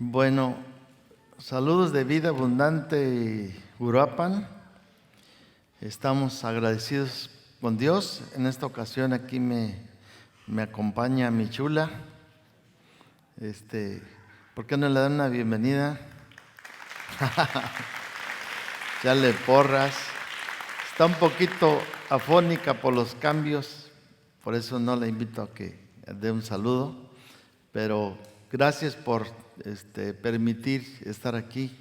Bueno, saludos de Vida Abundante Uruapan. Estamos agradecidos con Dios. En esta ocasión aquí me acompaña mi chula. ¿Por qué no le dan una bienvenida? Ya le porras. Está un poquito afónica por los cambios, por eso no la invito a que dé un saludo, pero gracias por permitir estar aquí.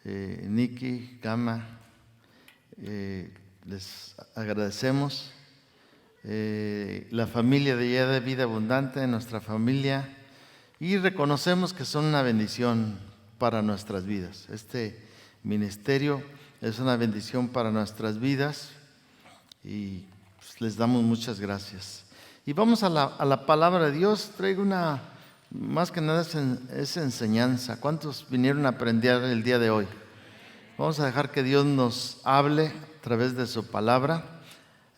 Nikki, Gama, les agradecemos. La familia de Ya de Vida Abundante, nuestra familia, y reconocemos que son una bendición para nuestras vidas. Este ministerio es una bendición para nuestras vidas y pues, les damos muchas gracias. Y vamos a la palabra de Dios. Traigo más que nada es enseñanza. ¿Cuántos vinieron a aprender el día de hoy? Vamos a dejar que Dios nos hable a través de su palabra.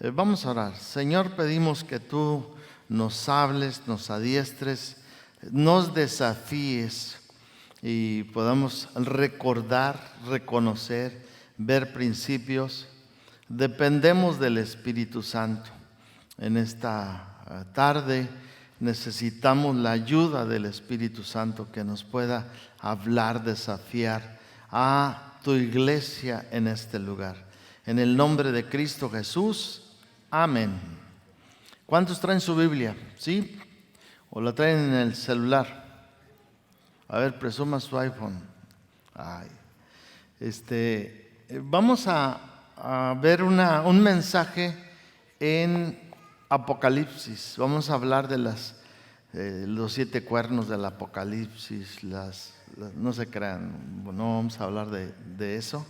Vamos a orar. Señor, pedimos que tú nos hables, nos adiestres, nos desafíes y podamos recordar, reconocer, ver principios. Dependemos del Espíritu Santo. En esta tarde necesitamos la ayuda del Espíritu Santo que nos pueda hablar, desafiar a tu iglesia en este lugar. En el nombre de Cristo Jesús, amén. ¿Cuántos traen su Biblia? ¿Sí? ¿O la traen en el celular? A ver, presuma su iPhone. Vamos a ver un mensaje en Apocalipsis. Vamos a hablar de los 7 cuernos del Apocalipsis. No se crean, no vamos a hablar de eso.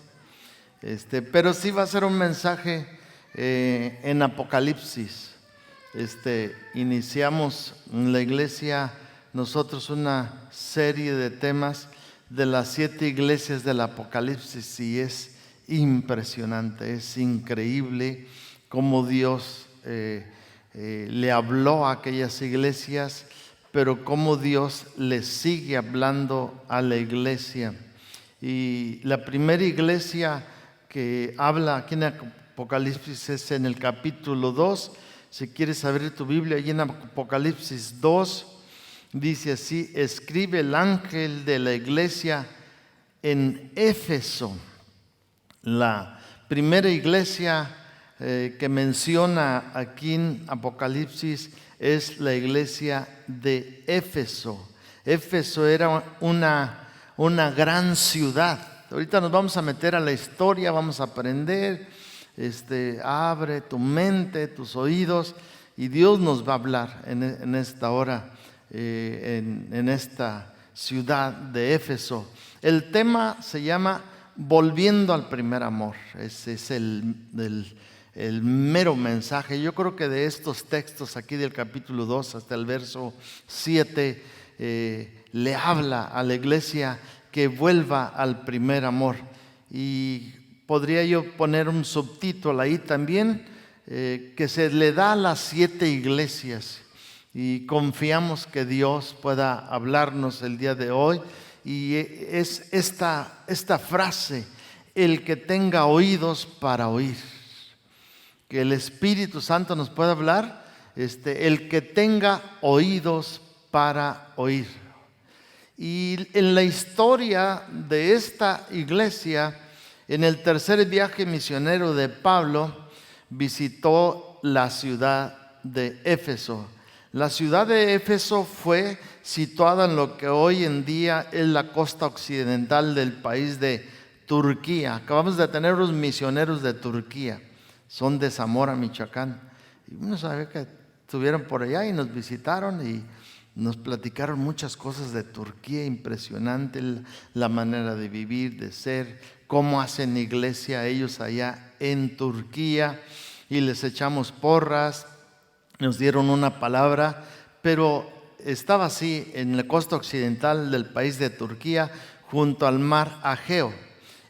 Pero sí va a ser un mensaje en Apocalipsis. Iniciamos en la iglesia nosotros una serie de temas de las 7 iglesias del Apocalipsis y es impresionante, es increíble cómo Dios le habló a aquellas iglesias, pero cómo Dios le sigue hablando a la iglesia. Y la primera iglesia que habla aquí en Apocalipsis es en el capítulo 2. Si quieres abrir tu Biblia, allí en Apocalipsis 2, dice así: escribe el ángel de la iglesia en Éfeso. La primera iglesia que menciona aquí en Apocalipsis es la iglesia de Éfeso. Éfeso era una gran ciudad. Ahorita nos vamos a meter a la historia, vamos a aprender. Abre tu mente, tus oídos, y Dios nos va a hablar en esta hora, en esta ciudad de Éfeso. El tema se llama Volviendo al primer amor. Ese es el mero mensaje. Yo creo que de estos textos aquí del capítulo 2 hasta el verso 7 le habla a la iglesia que vuelva al primer amor. Y podría yo poner un subtítulo ahí también, que se le da a las 7 iglesias, y confiamos que Dios pueda hablarnos el día de hoy. Y es esta frase: el que tenga oídos para oír. Que el Espíritu Santo nos pueda hablar, el que tenga oídos para oír. Y en la historia de esta iglesia, en el tercer viaje misionero de Pablo, visitó la ciudad de Éfeso. La ciudad de Éfeso fue situada en lo que hoy en día es la costa occidental del país de Turquía. Acabamos de tener unos misioneros de Turquía, son de Zamora, Michoacán. Y uno sabía que estuvieron por allá y nos visitaron y nos platicaron muchas cosas de Turquía, impresionante la manera de vivir, de ser, cómo hacen iglesia ellos allá en Turquía, y les echamos porras, nos dieron una palabra, pero estaba así en la costa occidental del país de Turquía, junto al mar Egeo.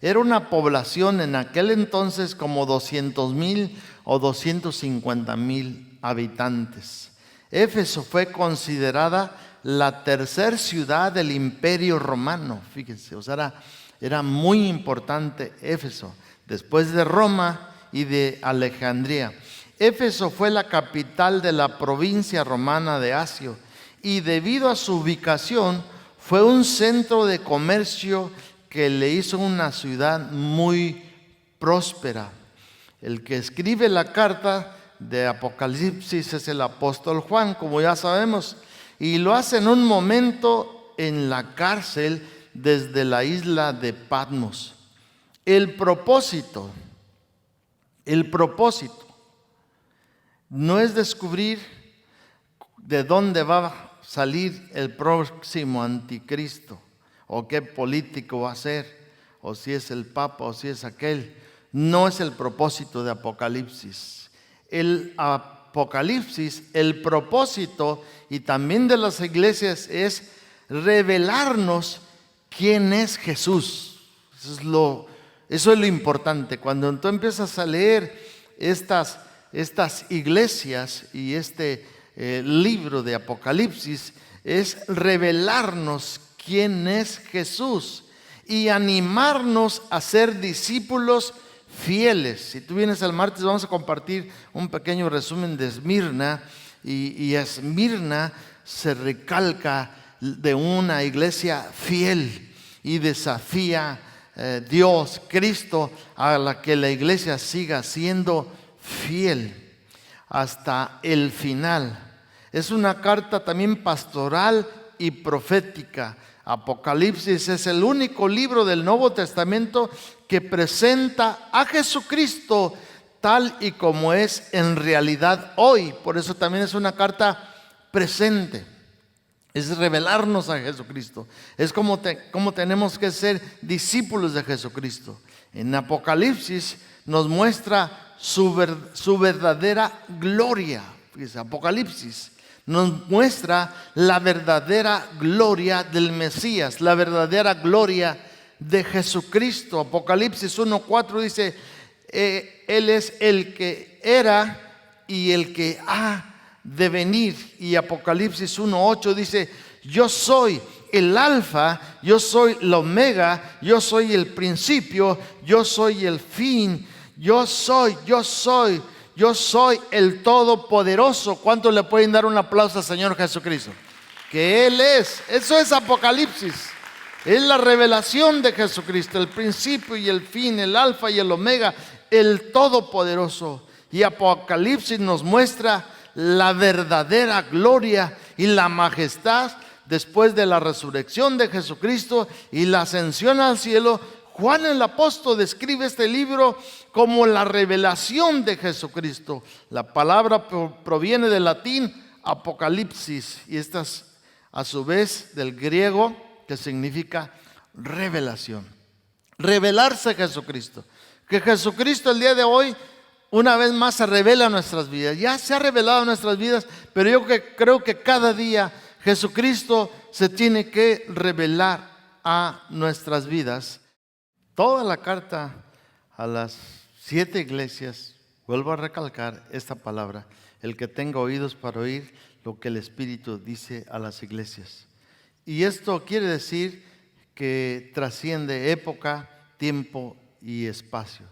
Era una población en aquel entonces como 200,000 o 250,000 habitantes. Éfeso fue considerada la tercera ciudad del Imperio Romano. Fíjense, o sea, era muy importante Éfeso, después de Roma y de Alejandría. Éfeso fue la capital de la provincia romana de Asia y debido a su ubicación fue un centro de comercio que le hizo una ciudad muy próspera. El que escribe la carta de Apocalipsis es el apóstol Juan, como ya sabemos, y lo hace en un momento en la cárcel desde la isla de Patmos. El propósito no es descubrir de dónde va a salir el próximo anticristo, o qué político va a ser, o si es el papa, o si es aquel. No es el propósito de Apocalipsis. El Apocalipsis, el propósito y también de las iglesias es revelarnos quién es Jesús. Eso es lo importante. Cuando tú empiezas a leer estas iglesias y libro de Apocalipsis, es revelarnos quién es Jesús y animarnos a ser discípulos fieles. Si tú vienes el martes, vamos a compartir un pequeño resumen de Esmirna, y Esmirna se recalca de una iglesia fiel y desafía Dios, Cristo, a la que la iglesia siga siendo fiel hasta el final. Es una carta también pastoral y profética. Apocalipsis es el único libro del Nuevo Testamento que presenta a Jesucristo tal y como es en realidad hoy. Por eso también es una carta presente. Es revelarnos a Jesucristo. Es como tenemos que ser discípulos de Jesucristo. En Apocalipsis nos muestra su verdadera gloria. Fíjese, Apocalipsis nos muestra la verdadera gloria del Mesías, la verdadera gloria de Jesucristo. Apocalipsis 1:4 dice, Él es el que era y el que ha de venir. Y Apocalipsis 1:8 dice, yo soy el alfa, yo soy la omega, yo soy el principio, yo soy el fin, yo soy el todopoderoso. ¿Cuántos le pueden dar un aplauso al Señor Jesucristo? Que Él es, eso es Apocalipsis. Es la revelación de Jesucristo, el principio y el fin, el alfa y el omega, el todopoderoso. Y Apocalipsis nos muestra la verdadera gloria y la majestad después de la resurrección de Jesucristo y la ascensión al cielo. Juan el apóstol describe este libro como la revelación de Jesucristo. La palabra proviene del latín apocalipsis y esta es a su vez del griego, que significa revelación. Revelarse a Jesucristo. Que Jesucristo el día de hoy una vez más se revela a nuestras vidas. Ya se ha revelado a nuestras vidas, pero yo creo que cada día Jesucristo se tiene que revelar a nuestras vidas. Toda la carta a las 7 iglesias, vuelvo a recalcar esta palabra: el que tenga oídos para oír lo que el Espíritu dice a las iglesias. Y esto quiere decir que trasciende época, tiempo y espacio.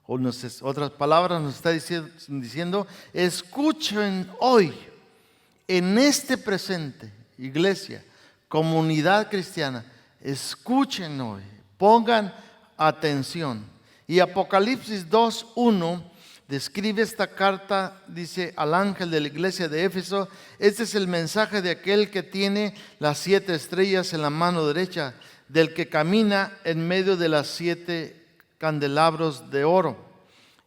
Otras palabras nos está diciendo, escuchen hoy, en este presente, iglesia, comunidad cristiana, escuchen hoy, pongan atención. Y Apocalipsis 2:1 describe esta carta, dice al ángel de la iglesia de Éfeso: este es el mensaje de aquel que tiene las 7 estrellas en la mano derecha, del que camina en medio de las 7 candelabros de oro.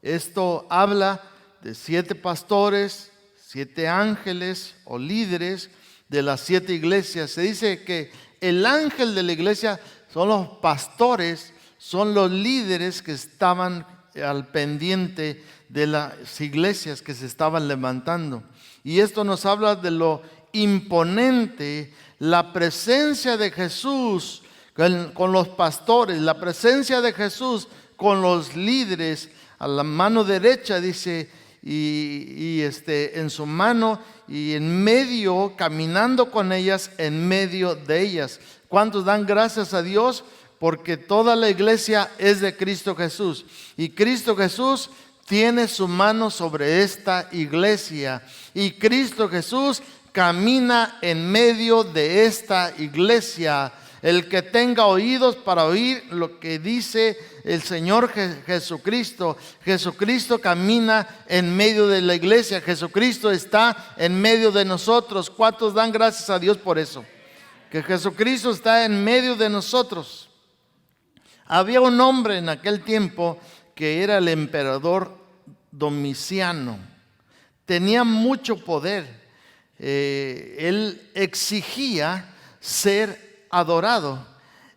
Esto habla de 7 pastores, 7 ángeles o líderes de las 7 iglesias. Se dice que el ángel de la iglesia son los pastores, son los líderes que estaban al pendiente de las iglesias que se estaban levantando. Y esto nos habla de lo imponente, la presencia de Jesús con los pastores, la presencia de Jesús con los líderes. A la mano derecha dice, en su mano y en medio, caminando con ellas, en medio de ellas. ¿Cuántos dan gracias a Dios? Porque toda la iglesia es de Cristo Jesús. Y Cristo Jesús tiene su mano sobre esta iglesia. Y Cristo Jesús camina en medio de esta iglesia. El que tenga oídos para oír lo que dice el Señor Jesucristo. Jesucristo camina en medio de la iglesia. Jesucristo está en medio de nosotros. ¿Cuántos dan gracias a Dios por eso? Que Jesucristo está en medio de nosotros. Había un hombre en aquel tiempo que era el emperador Domiciano. Tenía mucho poder. Él exigía ser adorado,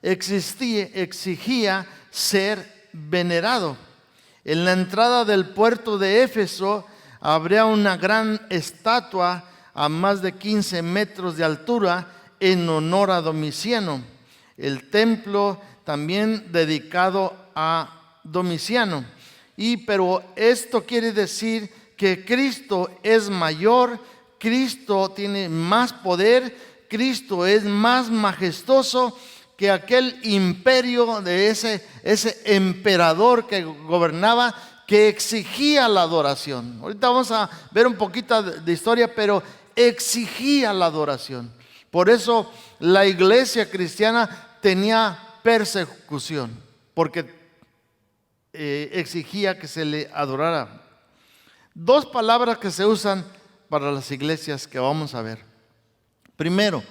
exigía ser venerado. En la entrada del puerto de Éfeso habría una gran estatua a más de 15 metros de altura en honor a Domiciano. El templo también dedicado a Domiciano. Pero esto quiere decir que Cristo es mayor, Cristo tiene más poder, Cristo es más majestuoso que aquel imperio de ese emperador que gobernaba, que exigía la adoración. Ahorita vamos a ver un poquito de historia, pero exigía la adoración. Por eso la iglesia cristiana tenía persecución, porque exigía que se le adorara. Dos palabras que se usan para las iglesias que vamos a ver. Primero,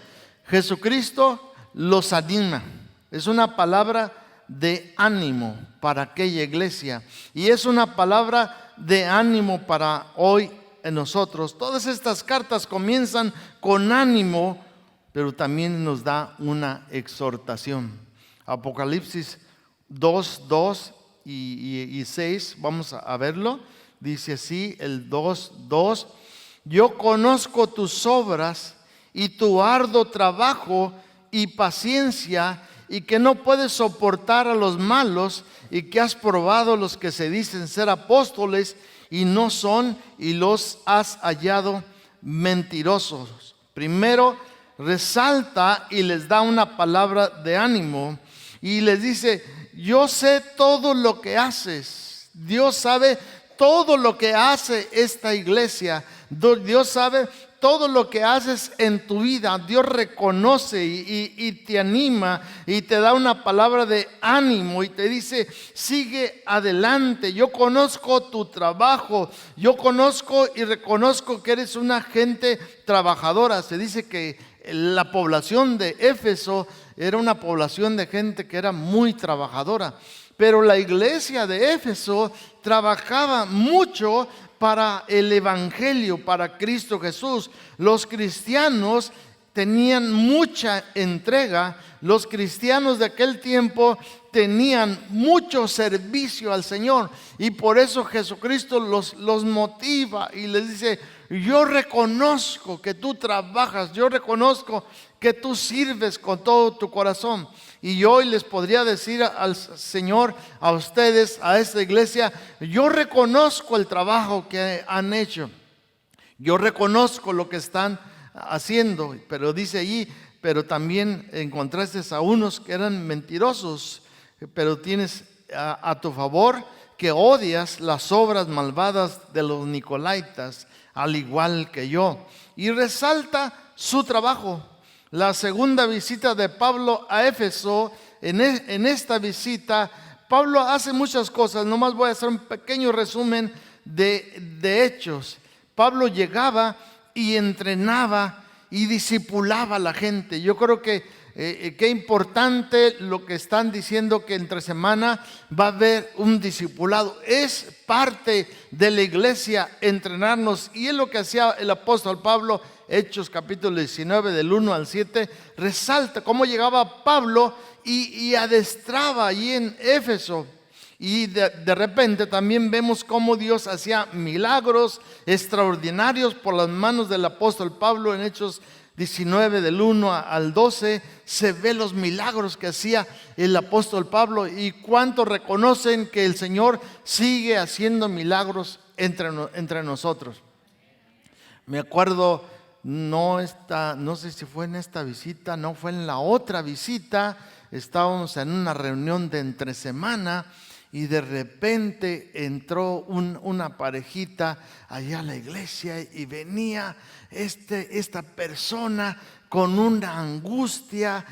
Jesucristo los anima. Es una palabra de ánimo para aquella iglesia. Y es una palabra de ánimo para hoy en nosotros. Todas estas cartas comienzan con ánimo, pero también nos da una exhortación. Apocalipsis 2:2 y 6, vamos a verlo. Dice así el 2:2: yo conozco tus obras y tu arduo trabajo y paciencia, y que no puedes soportar a los malos, y que has probado los que se dicen ser apóstoles y no son, y los has hallado mentirosos. Primero resalta y les da una palabra de ánimo y les dice: yo sé todo lo que haces. Dios sabe todo lo que hace esta iglesia. Dios sabe todo lo que haces en tu vida. Dios reconoce y te anima y te da una palabra de ánimo y te dice: sigue adelante. Yo conozco tu trabajo. Yo conozco y reconozco que eres una gente trabajadora. Se dice que la población de Éfeso era una población de gente que era muy trabajadora. Pero la iglesia de Éfeso trabajaba mucho para el evangelio, para Cristo Jesús. Los cristianos tenían mucha entrega. Los cristianos de aquel tiempo tenían mucho servicio al Señor. Y por eso Jesucristo los motiva y les dice: yo reconozco que tú trabajas, yo reconozco que tú sirves con todo tu corazón. Y hoy les podría decir al Señor, a ustedes, a esta iglesia: yo reconozco el trabajo que han hecho. Yo reconozco lo que están haciendo. Pero dice allí: pero también encontraste a unos que eran mentirosos. Pero tienes a tu favor que odias las obras malvadas de los nicolaítas, al igual que yo. Y resalta su trabajo. La segunda visita de Pablo a Éfeso, en esta visita, Pablo hace muchas cosas. Nomás voy a hacer un pequeño resumen de hechos. Pablo llegaba y entrenaba y discipulaba a la gente. Yo creo que qué importante lo que están diciendo, que entre semana va a haber un discipulado. Es parte de la iglesia entrenarnos, y es lo que hacía el apóstol Pablo. Hechos capítulo 19 del 1 al 7 resalta cómo llegaba Pablo y adestraba allí en Éfeso. Y de repente también vemos cómo Dios hacía milagros extraordinarios por las manos del apóstol Pablo. En Hechos 19 del 1 al 12 se ve los milagros que hacía el apóstol Pablo. Y cuántos reconocen que el Señor sigue haciendo milagros entre nosotros. Me acuerdo, no sé si fue en esta visita, no fue en la otra visita, estábamos en una reunión de entre semana y de repente entró una parejita allá a la iglesia y venía esta persona con una angustia,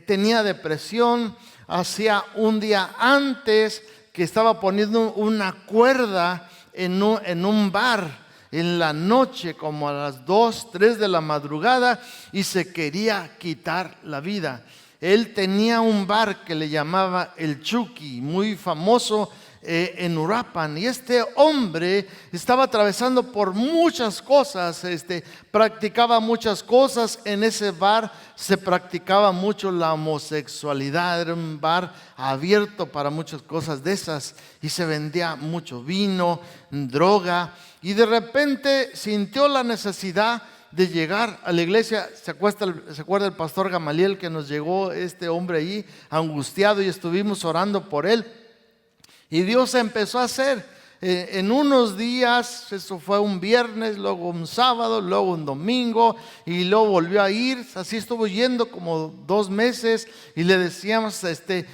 tenía depresión. Hacía un día antes que estaba poniendo una cuerda en un bar en la noche, como a las 2, 3 de la madrugada, y se quería quitar la vida. Él tenía un bar que le llamaba El Chucky, muy famoso en Uruapan, y este hombre estaba atravesando por muchas cosas, practicaba muchas cosas. En ese bar se practicaba mucho la homosexualidad, era un bar abierto para muchas cosas de esas, y se vendía mucho vino, droga, y de repente sintió la necesidad de llegar a la iglesia. ¿Se acuerda el pastor Gamaliel que nos llegó este hombre allí angustiado y estuvimos orando por él? Y Dios empezó a hacer en unos días, eso fue un viernes, luego un sábado, luego un domingo, y luego volvió a ir. Así estuvo yendo como 2 meses, y le decíamos,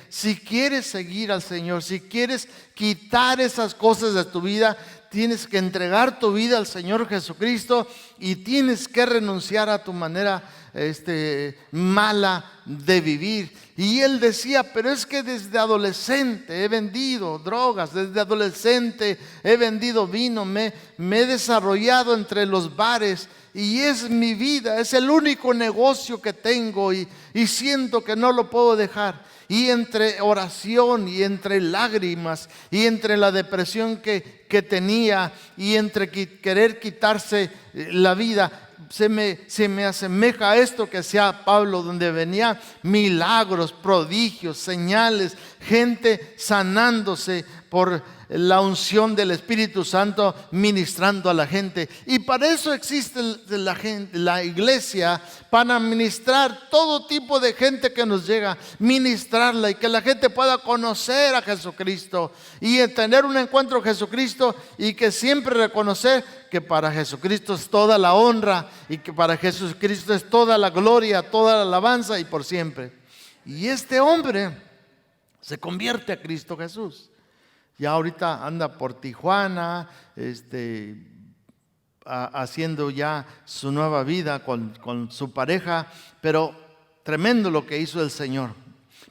si quieres seguir al Señor, si quieres quitar esas cosas de tu vida, tienes que entregar tu vida al Señor Jesucristo y tienes que renunciar a tu manera mala de vivir. Y él decía, pero es que desde adolescente he vendido drogas, desde adolescente he vendido vino, me he desarrollado entre los bares y es mi vida, es el único negocio que tengo y siento que no lo puedo dejar. Y entre oración y entre lágrimas y entre la depresión que tenía y entre querer quitarse la vida, se me asemeja a esto que hacía Pablo, donde venía milagros, prodigios, señales, gente sanándose por la unción del Espíritu Santo, ministrando a la gente. Y para eso existe la iglesia, para ministrar todo tipo de gente que nos llega, ministrarla y que la gente pueda conocer a Jesucristo y tener un encuentro con Jesucristo, y que siempre reconocer que para Jesucristo es toda la honra y que para Jesucristo es toda la gloria, toda la alabanza y por siempre. Y este hombre se convierte a Cristo Jesús. Ya ahorita anda por Tijuana, haciendo ya su nueva vida con su pareja, pero tremendo lo que hizo el Señor.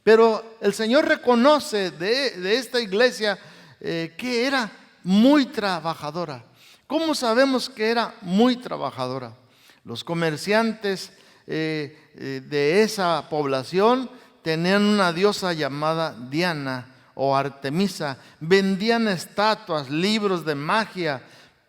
Pero el Señor reconoce de esta iglesia que era muy trabajadora. ¿Cómo sabemos que era muy trabajadora? Los comerciantes de esa población tenían una diosa llamada Diana o Artemisa, vendían estatuas, libros de magia,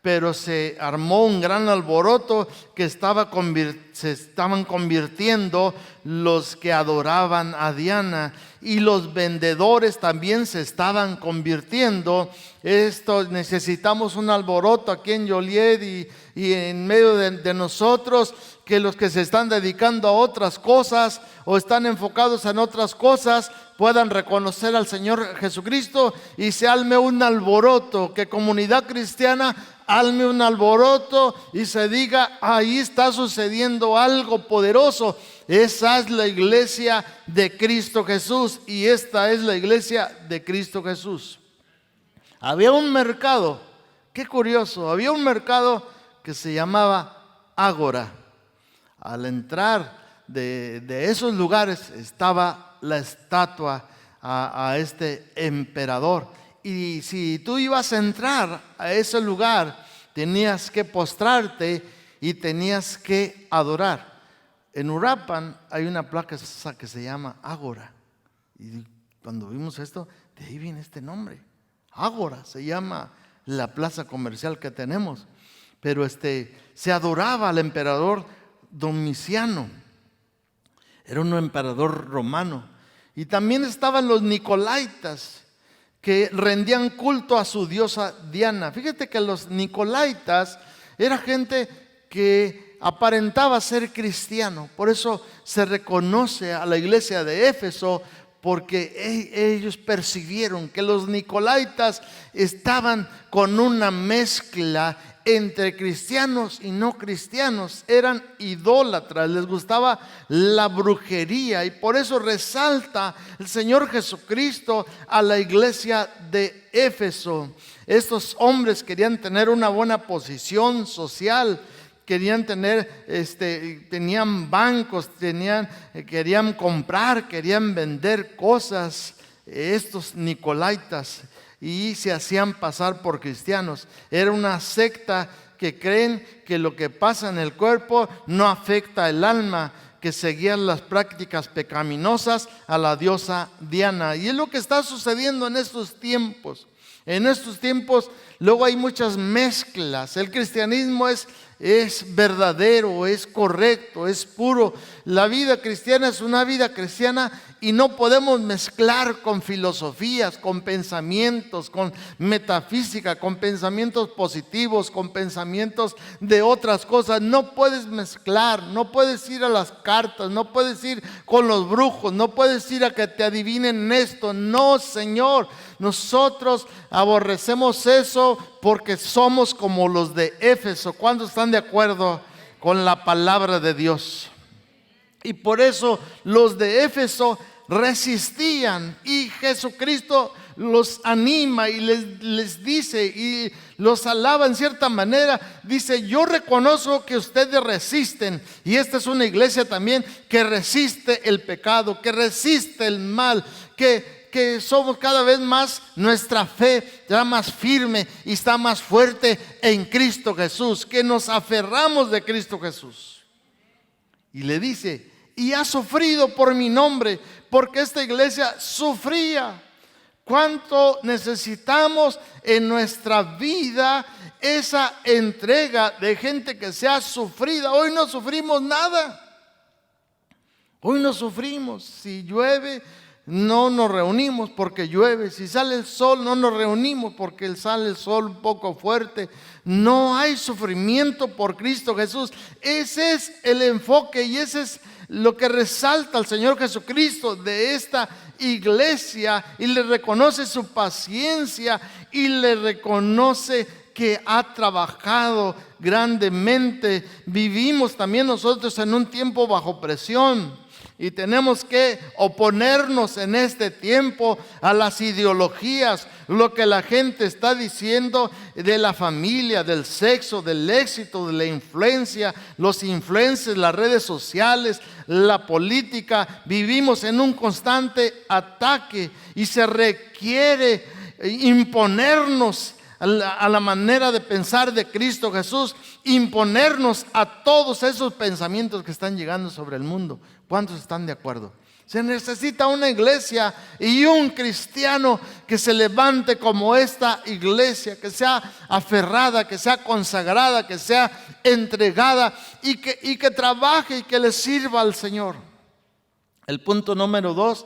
pero se armó un gran alboroto que se estaban convirtiendo los que adoraban a Diana, y los vendedores también se estaban convirtiendo. Necesitamos un alboroto aquí en Joliet y en medio de nosotros, que los que se están dedicando a otras cosas o están enfocados en otras cosas puedan reconocer al Señor Jesucristo y se arme un alboroto, que comunidad cristiana arme un alboroto y se diga, ahí está sucediendo algo poderoso. Esa es la iglesia de Cristo Jesús, y esta es la iglesia de Cristo Jesús. Había un mercado, qué curioso, había un mercado que se llamaba Ágora. Al entrar de esos lugares estaba la estatua a este emperador, y si tú ibas a entrar a ese lugar tenías que postrarte y tenías que adorar. En Uruapan hay una placa que se llama Ágora, y cuando vimos esto, de ahí viene este nombre. Ágora se llama la plaza comercial que tenemos. Pero se adoraba al emperador Domiciano, era un emperador romano. Y también estaban los nicolaitas, que rendían culto a su diosa Diana. Fíjate que los nicolaitas era gente que aparentaba ser cristiano. Por eso se reconoce a la iglesia de Éfeso porque ellos percibieron que los nicolaítas estaban con una mezcla entre cristianos y no cristianos. Eran idólatras, les gustaba la brujería, y por eso resalta el Señor Jesucristo a la iglesia de Éfeso. Estos hombres querían tener una buena posición social, querían tener, tenían bancos, querían comprar, querían vender cosas, estos nicolaítas, y se hacían pasar por cristianos. Era una secta que creen que lo que pasa en el cuerpo no afecta el alma, que seguían las prácticas pecaminosas a la diosa Diana. Y es lo que está sucediendo en estos tiempos. En estos tiempos luego hay muchas mezclas. El cristianismo es verdadero, es correcto, es puro. La vida cristiana es una vida cristiana y no podemos mezclar con filosofías, con pensamientos, con metafísica, con pensamientos positivos, con pensamientos de otras cosas. No puedes mezclar, no puedes ir a las cartas, no puedes ir con los brujos, no puedes ir a que te adivinen esto. No, Señor, nosotros aborrecemos eso porque somos como los de Éfeso. ¿Cuántos están de acuerdo con la palabra de Dios? Y por eso los de Éfeso resistían, y Jesucristo los anima y les dice y los alaba en cierta manera. Dice: yo reconozco que ustedes resisten, y esta es una iglesia también que resiste el pecado, que resiste el mal, que somos cada vez más, nuestra fe está más firme y está más fuerte en Cristo Jesús, que nos aferramos de Cristo Jesús. Y le dice: y ha sufrido por mi nombre, porque esta iglesia sufría. ¿Cuánto necesitamos en nuestra vida esa entrega de gente que sea sufrida? Hoy no sufrimos nada. Hoy no sufrimos. Si llueve, no nos reunimos porque llueve. Si sale el sol, no nos reunimos porque sale el sol un poco fuerte. No hay sufrimiento por Cristo Jesús. Ese es el enfoque, y ese es lo que resalta el Señor Jesucristo de esta iglesia, y le reconoce su paciencia y le reconoce que ha trabajado grandemente. Vivimos también nosotros en un tiempo bajo presión, y tenemos que oponernos en este tiempo a las ideologías, lo que la gente está diciendo de la familia, del sexo, del éxito, de la influencia, los influencers, las redes sociales, la política. Vivimos en un constante ataque y se requiere imponernos a la manera de pensar de Cristo Jesús, imponernos a todos esos pensamientos que están llegando sobre el mundo. ¿Cuántos están de acuerdo? Se necesita una iglesia y un cristiano que se levante como esta iglesia, que sea aferrada, que sea consagrada, que sea entregada, y que trabaje y que le sirva al Señor. El punto número 2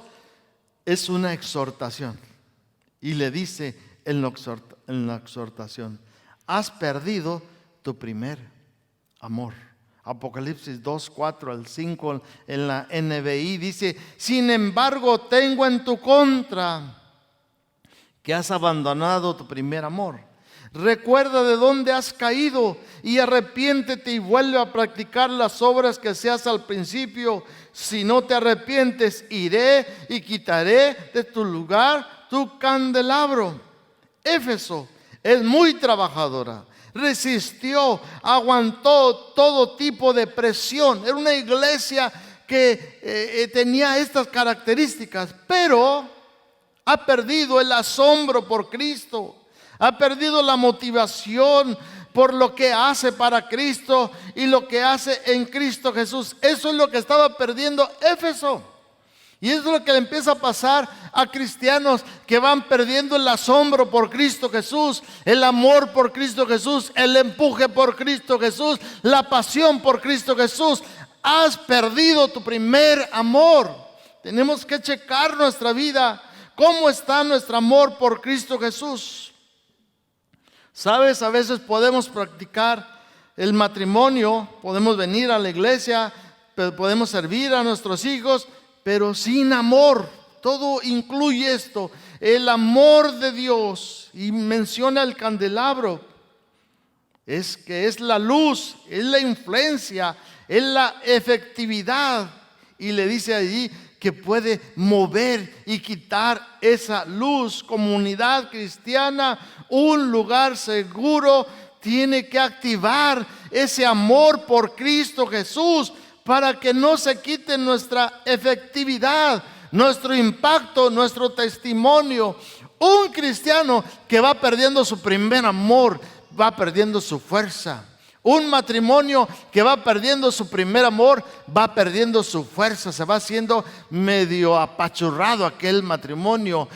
es una exhortación, y le dice en la exhortación: has perdido tu primer amor. Apocalipsis 2, 4 al 5 en la NBI dice: sin embargo, tengo en tu contra que has abandonado tu primer amor. Recuerda de dónde has caído y arrepiéntete y vuelve a practicar las obras que hacías al principio. Si no te arrepientes, iré y quitaré de tu lugar tu candelabro. Éfeso es muy trabajadora. Resistió, aguantó todo tipo de presión. Era una iglesia que tenía estas características, pero ha perdido el asombro por Cristo, ha perdido la motivación por lo que hace para Cristo y lo que hace en Cristo Jesús. Eso es lo que estaba perdiendo Éfeso. Y eso es lo que le empieza a pasar a cristianos que van perdiendo el asombro por Cristo Jesús, el amor por Cristo Jesús, el empuje por Cristo Jesús, la pasión por Cristo Jesús. Has perdido tu primer amor. Tenemos que checar nuestra vida. ¿Cómo está nuestro amor por Cristo Jesús? Sabes, a veces podemos practicar el matrimonio, podemos venir a la iglesia, podemos servir a nuestros hijos, pero sin amor. todo incluye esto, el amor de Dios. Y menciona el candelabro, es que es la luz, es la influencia, es la efectividad. Y le dice allí que puede mover y quitar esa luz. Comunidad cristiana, un lugar seguro, tiene que activar ese amor por Cristo Jesús para que no se quite nuestra efectividad, nuestro impacto, nuestro testimonio. Un cristiano que va perdiendo su primer amor, va perdiendo su fuerza. Un matrimonio que va perdiendo su primer amor, va perdiendo su fuerza, se va haciendo medio apachurrado aquel matrimonio.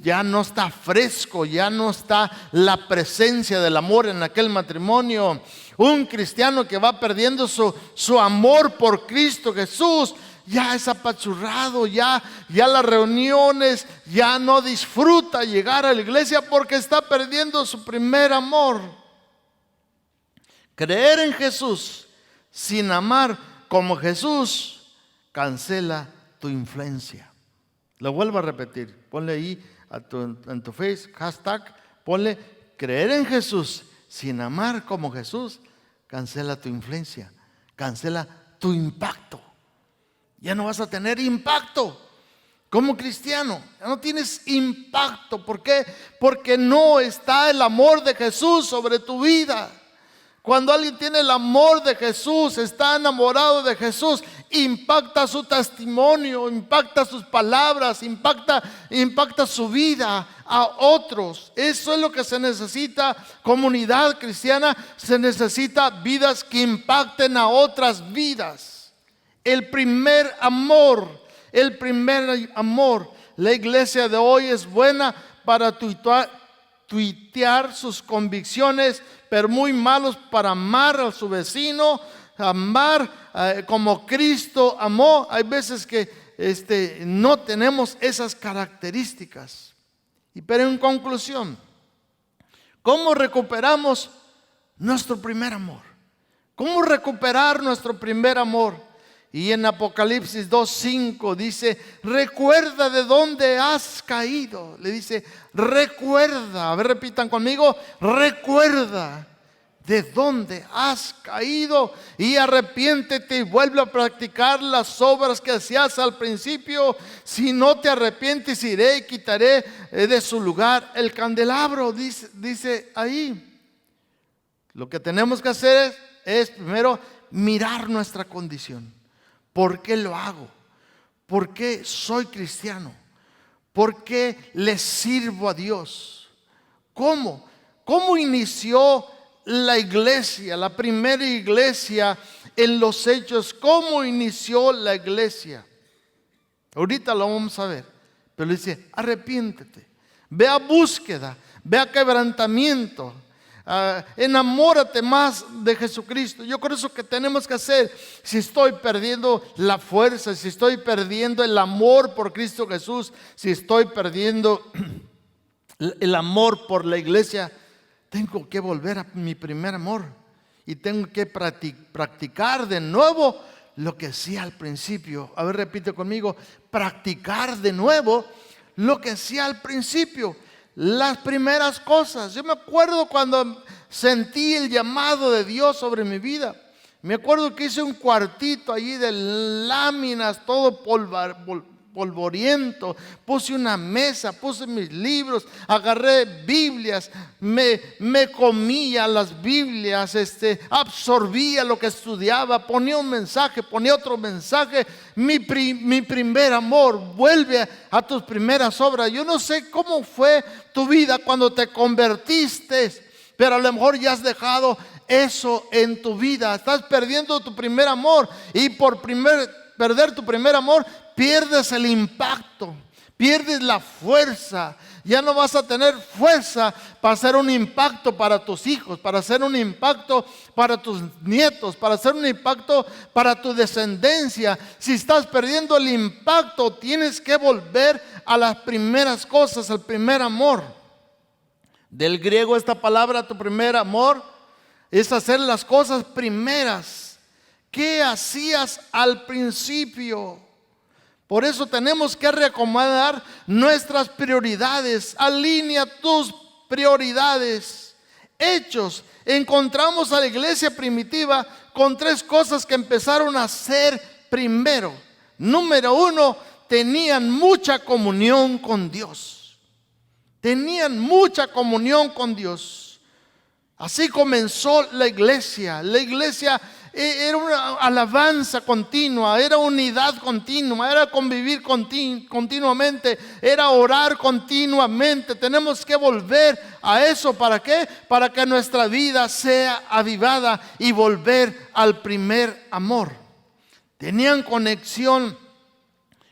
Ya no está fresco, ya no está la presencia del amor en aquel matrimonio. Un cristiano que va perdiendo su amor por Cristo Jesús, ya es apachurrado, ya las reuniones, ya no disfruta llegar a la iglesia porque está perdiendo su primer amor. Creer en Jesús sin amar como Jesús cancela tu influencia. Lo vuelvo a repetir. Ponle ahí en tu face, hashtag, ponle creer en Jesús sin amar como Jesús cancela tu influencia, cancela tu impacto. Ya no vas a tener impacto como cristiano, ya no tienes impacto. ¿Por qué? Porque no está el amor de Jesús sobre tu vida. Cuando alguien tiene el amor de Jesús, está enamorado de Jesús, impacta su testimonio, impacta sus palabras, impacta su vida a otros. Eso es lo que se necesita, comunidad cristiana, se necesita vidas que impacten a otras vidas. El primer amor. La iglesia de hoy es buena para tuitear sus convicciones, pero muy malos para amar a su vecino, amar como Cristo amó. Hay veces que no tenemos esas características. Pero en conclusión, ¿cómo recuperamos nuestro primer amor? ¿Cómo recuperar nuestro primer amor? Y en Apocalipsis 2:5 dice, recuerda de dónde has caído. Le dice, recuerda. A ver, repitan conmigo, recuerda de dónde has caído y arrepiéntete y vuelve a practicar las obras que hacías al principio. Si no te arrepientes, iré y quitaré de su lugar el candelabro. Dice ahí. Lo que tenemos que hacer es primero mirar nuestra condición. ¿Por qué lo hago? ¿Por qué soy cristiano? ¿Por qué le sirvo a Dios? ¿Cómo? ¿Cómo inició la iglesia, la primera iglesia en los Hechos? ¿Cómo inició la iglesia? Ahorita lo vamos a ver. Pero dice, arrepiéntete, ve a búsqueda, ve a quebrantamiento. Enamórate más de Jesucristo. Yo creo eso que tenemos que hacer. Si estoy perdiendo la fuerza, si estoy perdiendo el amor por Cristo Jesús, si estoy perdiendo el amor por la iglesia, tengo que volver a mi primer amor y tengo que practicar de nuevo lo que hacía al principio. A ver, repite conmigo, practicar de nuevo lo que hacía al principio. Las primeras cosas. Yo me acuerdo cuando sentí el llamado de Dios sobre mi vida. Me acuerdo que hice un cuartito allí de láminas, todo polvoriento. Puse una mesa, puse mis libros, agarré Biblias, me comía las Biblias, absorbía lo que estudiaba, ponía un mensaje, ponía otro mensaje. Mi primer amor, vuelve a tus primeras obras. Yo no sé cómo fue tu vida cuando te convertiste, pero a lo mejor ya has dejado eso en tu vida. Estás perdiendo tu primer amor y por perder tu primer amor pierdes el impacto, pierdes la fuerza. Ya no vas a tener fuerza para hacer un impacto para tus hijos, para hacer un impacto para tus nietos, para hacer un impacto para tu descendencia. Si estás perdiendo el impacto, tienes que volver a las primeras cosas, al primer amor. Del griego esta palabra, tu primer amor, es hacer las cosas primeras. ¿Qué hacías al principio? Por eso tenemos que reacomodar nuestras prioridades. Alinea tus prioridades. Hechos. Encontramos a la iglesia primitiva con 3 cosas que empezaron a hacer primero. Número 1, tenían mucha comunión con Dios. Tenían mucha comunión con Dios. Así comenzó la iglesia. La iglesia era una alabanza continua, era unidad continua, era convivir continuamente, era orar continuamente. Tenemos que volver a eso. ¿Para qué? Para que nuestra vida sea avivada y volver al primer amor. Tenían conexión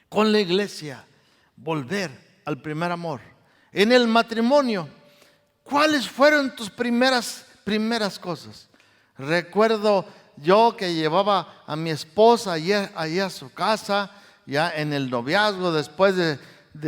con la iglesia, volver al primer amor. En el matrimonio, ¿cuáles fueron tus primeras cosas? Recuerdo yo que llevaba a mi esposa allí a su casa, ya en el noviazgo, después de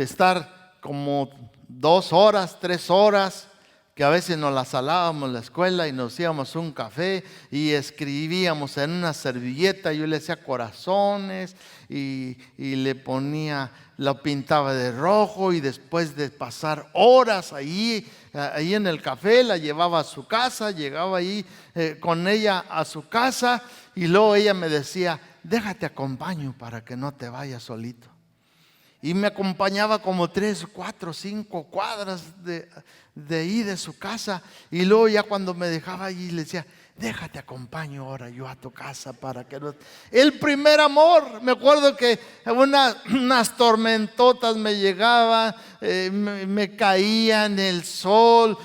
estar como 2 horas, 3 horas, que a veces nos la salábamos en la escuela y nos íbamos un café y escribíamos en una servilleta. Yo le hacía corazones y le ponía, lo pintaba de rojo, y después de pasar horas ahí en el café, la llevaba a su casa, llegaba ahí con ella a su casa, y luego ella me decía: déjate acompaño para que no te vayas solito. Y me acompañaba como 3, 4, 5 cuadras de ahí de su casa. Y luego ya cuando me dejaba allí le decía: déjate acompaño ahora yo a tu casa para que no... El primer amor. Me acuerdo que unas tormentotas me llegaban, me caían, el sol,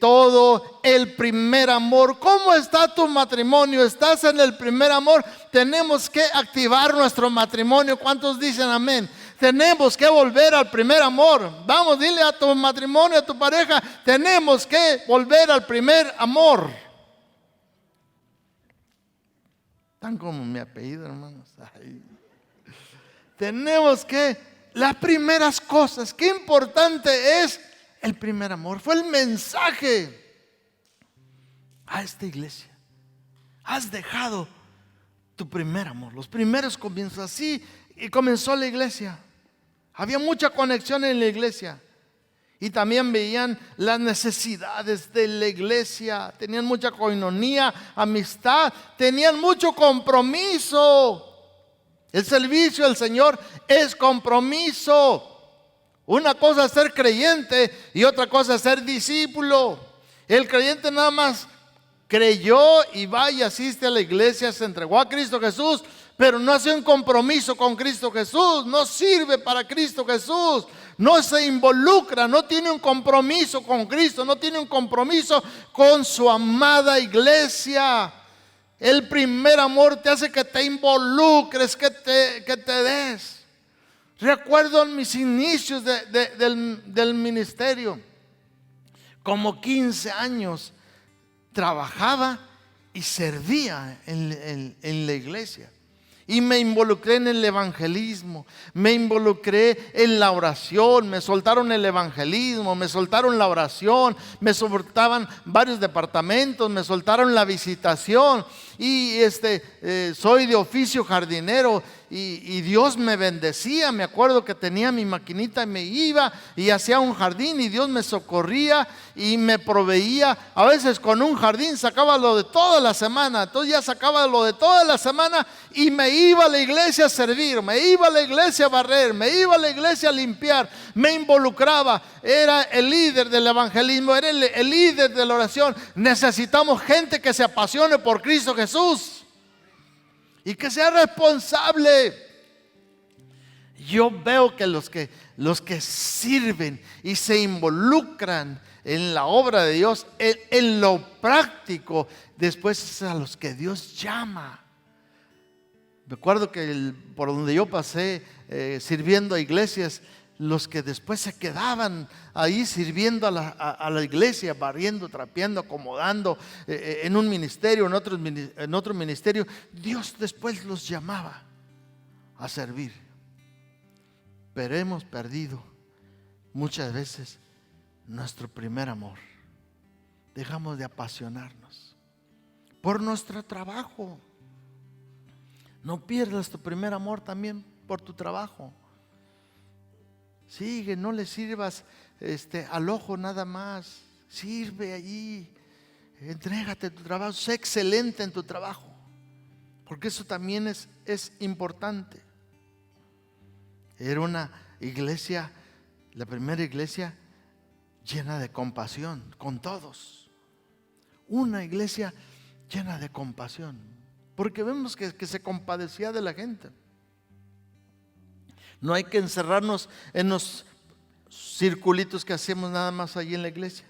todo. El primer amor. ¿Cómo está tu matrimonio? ¿Estás en el primer amor? Tenemos que activar nuestro matrimonio. ¿Cuántos dicen amén? Tenemos que volver al primer amor. Vamos, dile a tu matrimonio, a tu pareja: tenemos que volver al primer amor. Tan como mi apellido, hermanos. Ay. Tenemos que, las primeras cosas, qué importante es el primer amor. Fue el mensaje a esta iglesia. Has dejado tu primer amor. Los primeros comienzos, así y comenzó la iglesia. Había mucha conexión en la iglesia. Y también veían las necesidades de la iglesia. Tenían mucha coinonía, amistad. Tenían mucho compromiso. El servicio al Señor es compromiso. Una cosa es ser creyente y otra cosa es ser discípulo. El creyente nada más creyó y va y asiste a la iglesia, se entregó a Cristo Jesús, pero no hace un compromiso con Cristo Jesús, no sirve para Cristo Jesús, no se involucra, no tiene un compromiso con Cristo, no tiene un compromiso con su amada iglesia. El primer amor te hace que te involucres, que te des. Recuerdo en mis inicios del ministerio, como 15 años, trabajaba y servía en la iglesia. Y me involucré en el evangelismo, me involucré en la oración, me soltaron el evangelismo, me soltaron la oración, me soltaban varios departamentos, me soltaron la visitación. Y soy de oficio jardinero y Dios me bendecía. Me acuerdo que tenía mi maquinita y me iba y hacía un jardín y Dios me socorría y me proveía. A veces con un jardín sacaba lo de toda la semana. Entonces ya sacaba lo de toda la semana y me iba a la iglesia a servir, me iba a la iglesia a barrer, me iba a la iglesia a limpiar, me involucraba. Era el líder del evangelismo, era el líder de la oración. Necesitamos gente que se apasione por Cristo Jesús y que sea responsable. Yo veo que los que sirven y se involucran en la obra de Dios, en lo práctico, después es a los que Dios llama. Me acuerdo que por donde yo pasé sirviendo a iglesias, los que después se quedaban ahí sirviendo a la iglesia, barriendo, trapeando, acomodando, en un ministerio, en otro ministerio, Dios después los llamaba a servir. Pero hemos perdido muchas veces nuestro primer amor. Dejamos de apasionarnos por nuestro trabajo. No pierdas tu primer amor también por tu trabajo. Sigue, no le sirvas al ojo nada más. Sirve allí. Entrégate a tu trabajo. Sé excelente en tu trabajo. Porque eso también es importante. Era una iglesia, la primera iglesia, llena de compasión con todos. Una iglesia llena de compasión. Porque vemos que se compadecía de la gente. No hay que encerrarnos en los circulitos que hacemos nada más allí en la iglesia,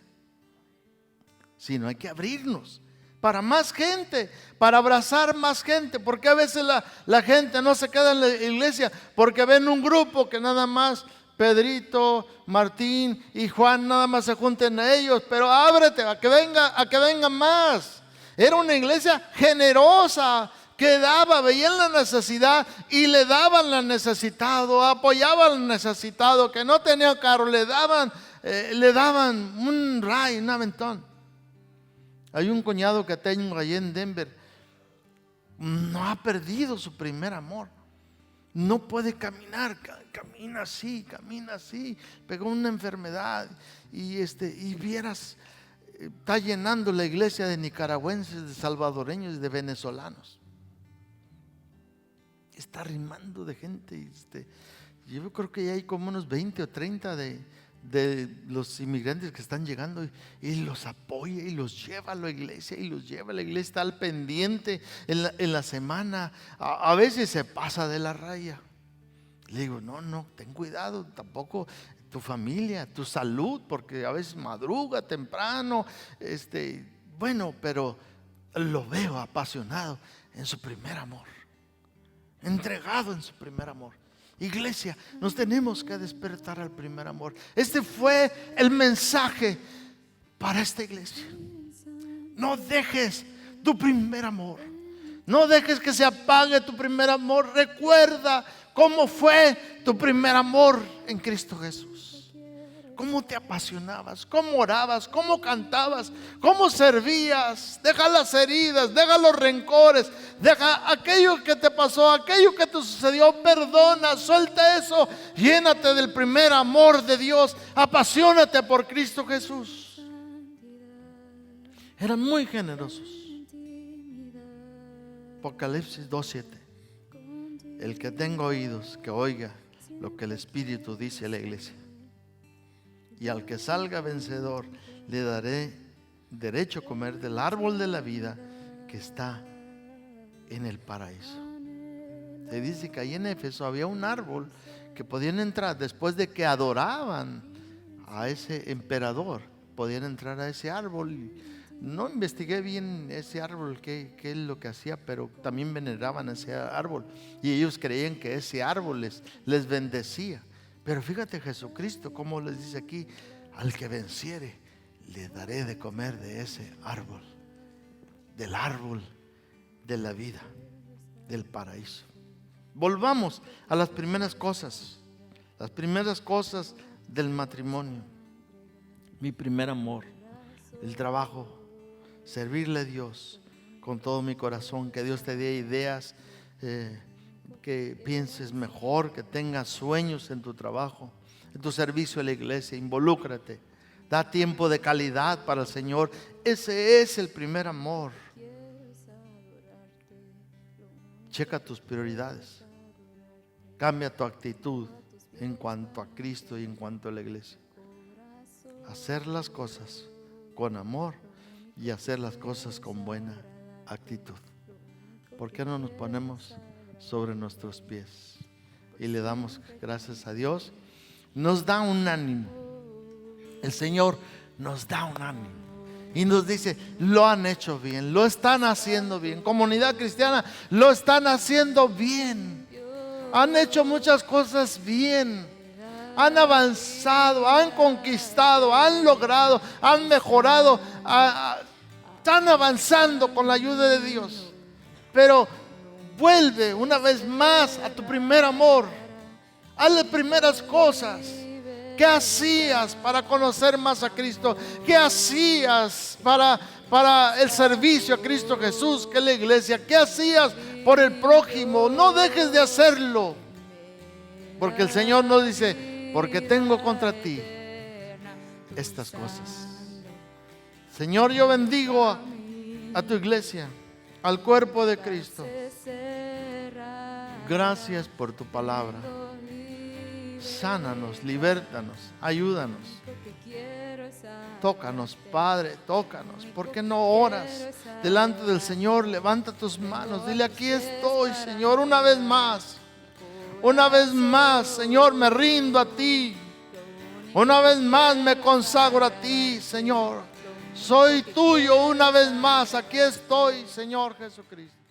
sino hay que abrirnos para más gente, para abrazar más gente. Porque a veces la gente no se queda en la iglesia porque ven un grupo que nada más Pedrito, Martín y Juan nada más se junten a ellos. Pero ábrete a que vengan más. Era una iglesia generosa que daba, veían la necesidad y le daban al necesitado, apoyaban al necesitado que no tenía carro, le daban un ride, un aventón. Hay un cuñado que tengo allí en Denver, no ha perdido su primer amor. No puede caminar, camina así, pegó una enfermedad y vieras, está llenando la iglesia de nicaragüenses, de salvadoreños y de venezolanos. Está arrimando de gente. Yo creo que ya hay como unos 20 o 30 de los inmigrantes que están llegando y los apoya y los lleva a la iglesia la iglesia está al pendiente en la semana. A veces se pasa de la raya. Le digo, no, ten cuidado, tampoco tu familia, tu salud, porque a veces madruga temprano, bueno, pero lo veo apasionado en su primer amor, entregado en su primer amor. Iglesia, nos tenemos que despertar al primer amor. Este fue el mensaje para esta iglesia. No dejes tu primer amor. No dejes que se apague tu primer amor. Recuerda cómo fue tu primer amor en Cristo Jesús. Cómo te apasionabas, cómo orabas, cómo cantabas, cómo servías. Deja las heridas, deja los rencores, deja aquello que te pasó, aquello que te sucedió. Perdona, suelta eso. Llénate del primer amor de Dios. Apasionate por Cristo Jesús. Eran muy generosos. Apocalipsis 2:7. El que tenga oídos, que oiga lo que el Espíritu dice a la iglesia. Y al que salga vencedor, le daré derecho a comer del árbol de la vida que está en el paraíso. Se dice que ahí en Éfeso había un árbol que podían entrar después de que adoraban a ese emperador. Podían entrar a ese árbol. No investigué bien ese árbol, qué es lo que hacía, pero también veneraban ese árbol. Y ellos creían que ese árbol les bendecía. Pero fíjate Jesucristo como les dice aquí, al que venciere le daré de comer de ese árbol, del árbol de la vida, del paraíso. Volvamos a las primeras cosas del matrimonio. Mi primer amor, el trabajo, servirle a Dios con todo mi corazón, que Dios te dé ideas, que pienses mejor, que tengas sueños en tu trabajo, en tu servicio a la iglesia. Involúcrate, da tiempo de calidad para el Señor. Ese es el primer amor. Checa tus prioridades, cambia tu actitud en cuanto a Cristo y en cuanto a la iglesia. Hacer las cosas con amor y hacer las cosas con buena actitud. ¿Por qué no nos ponemos sobre nuestros pies y le damos gracias a Dios? Nos da un ánimo. El Señor nos da un ánimo y nos dice, lo han hecho bien, lo están haciendo bien. Comunidad cristiana, lo están haciendo bien. Han hecho muchas cosas bien. Han avanzado, han conquistado, han logrado, han mejorado, están avanzando con la ayuda de Dios. Pero vuelve una vez más a tu primer amor. Haz las primeras cosas. ¿Qué hacías para conocer más a Cristo? ¿Qué hacías para el servicio a Cristo Jesús, que es la iglesia? ¿Qué hacías por el prójimo? No dejes de hacerlo. Porque el Señor nos dice, porque tengo contra ti estas cosas. Señor, yo bendigo a tu iglesia, al cuerpo de Cristo. Gracias por tu palabra. Sánanos, libértanos, ayúdanos. Tócanos, Padre, tócanos. ¿Por qué no oras delante del Señor? Levanta tus manos, dile, aquí estoy, Señor, una vez más. Una vez más, Señor, me rindo a ti. Una vez más me consagro a ti, Señor. Soy tuyo una vez más. Aquí estoy, Señor Jesucristo.